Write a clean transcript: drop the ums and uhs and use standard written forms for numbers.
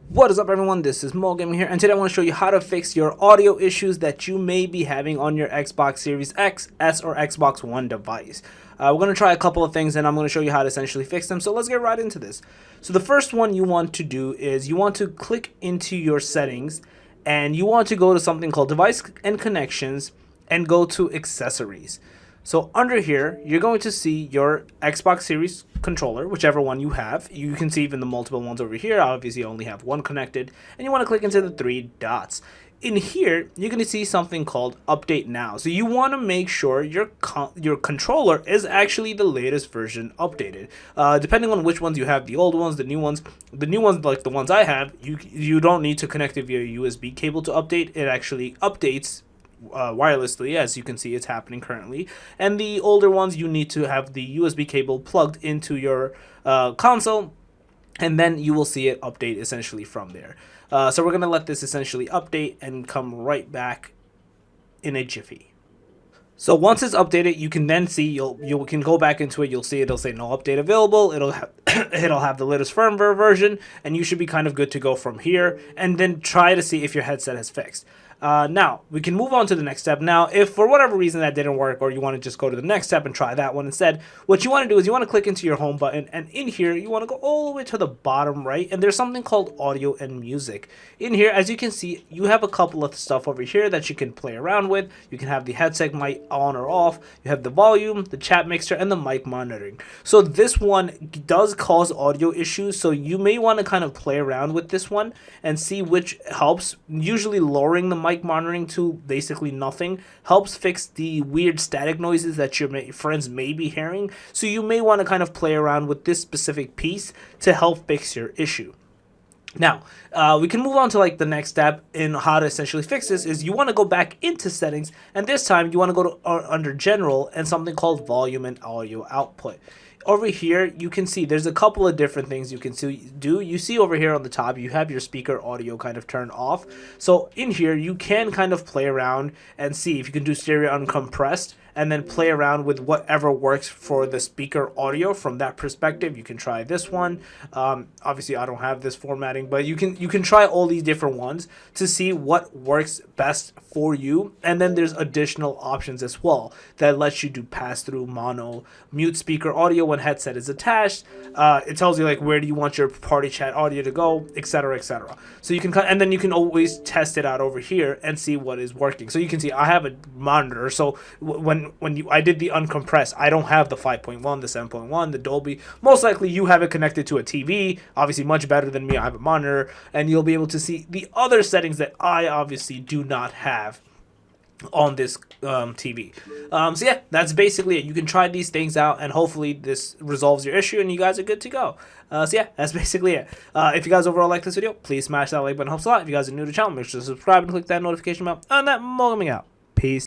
What is up, everyone? This is Mo Gaming here, and today I want to show you how to fix your audio issues that you may be having on your Xbox Series X, S, or Xbox One device. We're going to try a couple of things, and I'm going to show you how to essentially fix them, so let's get right into this. So the first one you want to do is you want to click into your settings, and you want to go to something called Device and Connections, and go to Accessories. So under here, you're going to see your Xbox Series controller, whichever one you have. You can see even the multiple ones over here. Obviously, I only have one connected. And you want to click into the three dots. In here, you're going to see something called Update Now. So you want to make sure your controller is actually the latest version updated. Depending on which ones you have, the old ones, the new ones like the ones I have, you don't need to connect it via USB cable to update. It actually updates wirelessly, as you can see it's happening currently. And the older ones, you need to have the USB cable plugged into your console, and then you will see it update essentially from there. So we're going to let this essentially update and come right back in a jiffy. So once it's updated, you can then see, you can go back into it, you'll see it'll say no update available, it'll have the latest firmware version, and you should be kind of good to go from here, and then try to see if your headset has fixed. Now, we can move on to the next step. Now, if for whatever reason that didn't work, or you want to just go to the next step and try that one instead, what you want to do is you want to click into your home button, and in here, you want to go all the way to the bottom right, and there's something called Audio and Music. In here, as you can see, you have a couple of stuff over here that you can play around with. You can have the headset mic on or off, you have the volume, the chat mixer, and the mic monitoring. So this one does cause audio issues, so you may want to kind of play around with this one and see which helps. Usually lowering the mic monitoring to basically nothing helps fix the weird static noises that your friends may be hearing. So you may want to kind of play around with this specific piece to help fix your issue. Now, we can move on to like the next step in how to essentially fix this. Is you want to go back into settings, and this time you want to go to under general and something called volume and audio output. Over here, you can see there's a couple of different things you can do. You see over here on the top, you have your speaker audio kind of turned off. So in here, you can kind of play around and see if you can do stereo uncompressed, and then play around with whatever works for the speaker audio from that perspective. You can try this one. Obviously, I don't have this formatting, but you can try all these different ones to see what works best for you. And then there's additional options as well that lets you do pass-through, mono, mute speaker audio when headset is attached. It tells you like where do you want your party chat audio to go, etc., etc. So you can, and then you can always test it out over here and see what is working. So you can see I have a monitor, so when I did the uncompressed, I don't have the 5.1, the 7.1, the Dolby. Most likely you have it connected to a TV, obviously much better than me. I have a monitor, and you'll be able to see the other settings that I obviously do not have on this TV. So yeah, that's basically it. You can try these things out, and hopefully this resolves your issue and you guys are good to go. So yeah, that's basically it. If you guys overall like this video, please smash that like button, helps a lot. If you guys are new to the channel, make sure to subscribe and click that notification bell. And that, Mo Gaming out. Peace.